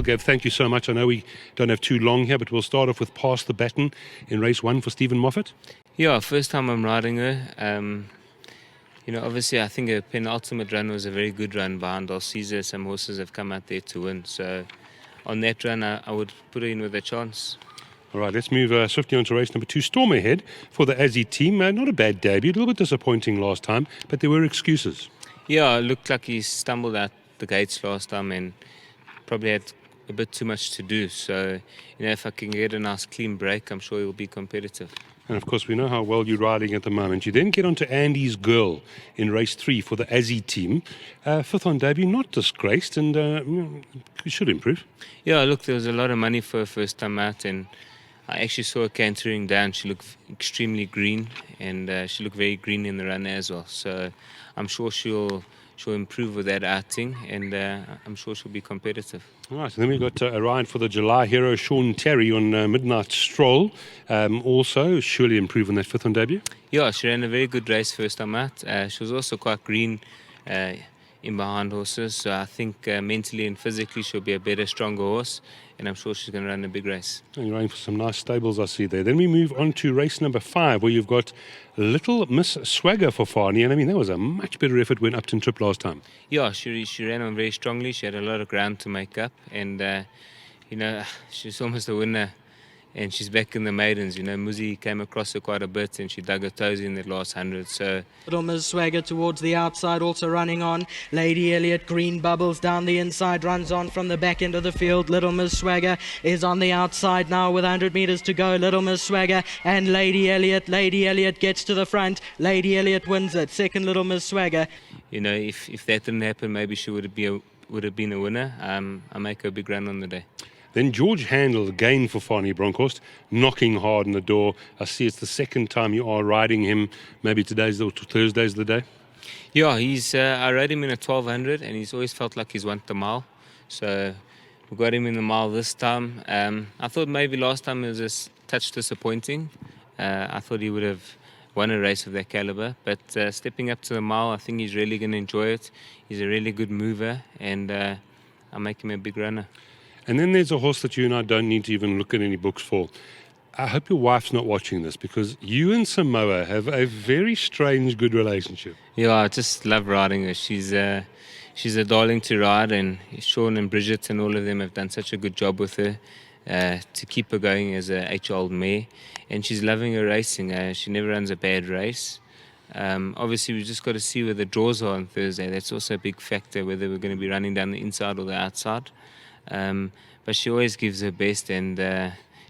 Gav, thank you so much. I know we don't have too long here, but we'll start off with Pass the Baton in race 1 for Stephen Moffat. Yeah, first time I'm riding her. Obviously I think her penultimate run was a very good run behind Caesar. Some horses have come out there to win. So on that run, I would put her in with a chance. All right, let's move swiftly on to race number 2. Storm ahead for the Aussie team. Not a bad debut, a little bit disappointing last time, but there were excuses. Yeah, it looked like he stumbled out the gates last time and probably had a bit too much to do. So, if I can get a nice clean break, I'm sure he'll be competitive. And of course, we know how well you're riding at the moment. You then get on to Andy's Girl in race 3 for the Aussie team. Fifth on debut, not disgraced, and you should improve. Yeah, look, there was a lot of money for her first time out, and I actually saw her cantering down. She looked extremely green, and she looked very green in the run as well. So I'm sure she'll improve with that outing, and I'm sure she'll be competitive. All right, and then we've got a ride for the July hero, Sean Terry, on Midnight Stroll. Also, surely improve on that fifth on debut. Yeah, she ran a very good race first time out. She was also quite green in behind horses, so I think mentally and physically she'll be a better, stronger horse, and I'm sure she's going to run a big race. And you're running for some nice stables, I see there. Then we move on to race number 5, where you've got Little Miss Swagger for Fani, and I mean, that was a much better effort when Upton Trip last time. Yeah, she ran on very strongly. She had a lot of ground to make up, and she's almost a winner. And she's back in the maidens. Muzi came across her quite a bit and she dug her toes in that last 100. So Little Miss Swagger towards the outside, also running on. Lady Elliot, green bubbles down the inside, runs on from the back end of the field. Little Miss Swagger is on the outside now with 100 meters to go. Little Miss Swagger and Lady Elliot. Lady Elliot gets to the front. Lady Elliot wins it. Second, Little Miss Swagger. If that didn't happen, maybe she would have been a winner. I make her a big run on the day. Then George Handel again for Fani Bronkhorst, knocking hard on the door. I see it's the second time you are riding him. Maybe today's or Thursday's the day. Yeah, I rode him in a 1200 and he's always felt like he's won the mile. So we got him in the mile this time. I thought maybe last time it was just a touch disappointing. I thought he would have won a race of that caliber. But stepping up to the mile, I think he's really going to enjoy it. He's a really good mover, and I make him a big runner. And then there's a horse that you and I don't need to even look at any books for. I hope your wife's not watching this, because you and SAMOA have a very strange, good relationship. Yeah, I just love riding her. She's a darling to ride, and Sean and Bridget and all of them have done such a good job with her to keep her going as a H-old mare. And she's loving her racing. She never runs a bad race. Obviously, we've just got to see where the draws are on Thursday. That's also a big factor, whether we're going to be running down the inside or the outside. But she always gives her best, and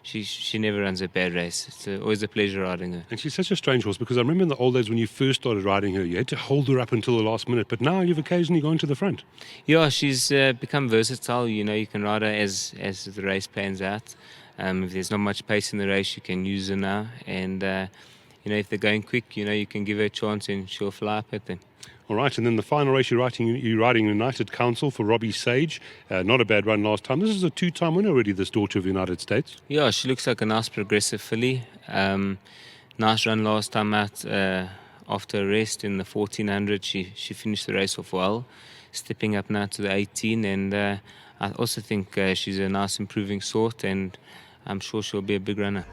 she never runs a bad race. It's always a pleasure riding her. And she's such a strange horse, because I remember in the old days when you first started riding her, you had to hold her up until the last minute, but now you've occasionally gone to the front. Yeah, she's become versatile. You can ride her as the race plans out. If there's not much pace in the race, you can use her now, and if they're going quick, you can give her a chance and she'll fly up at them. All right, and then the final race you're riding United Council for Robbie Sage. Not a bad run last time. This is a 2-time winner already, this daughter of the United States. Yeah, she looks like a nice progressive filly. Nice run last time out. After a rest in the 1400, she finished the race off well, stepping up now to the 18. And I also think she's a nice improving sort, and I'm sure she'll be a big runner.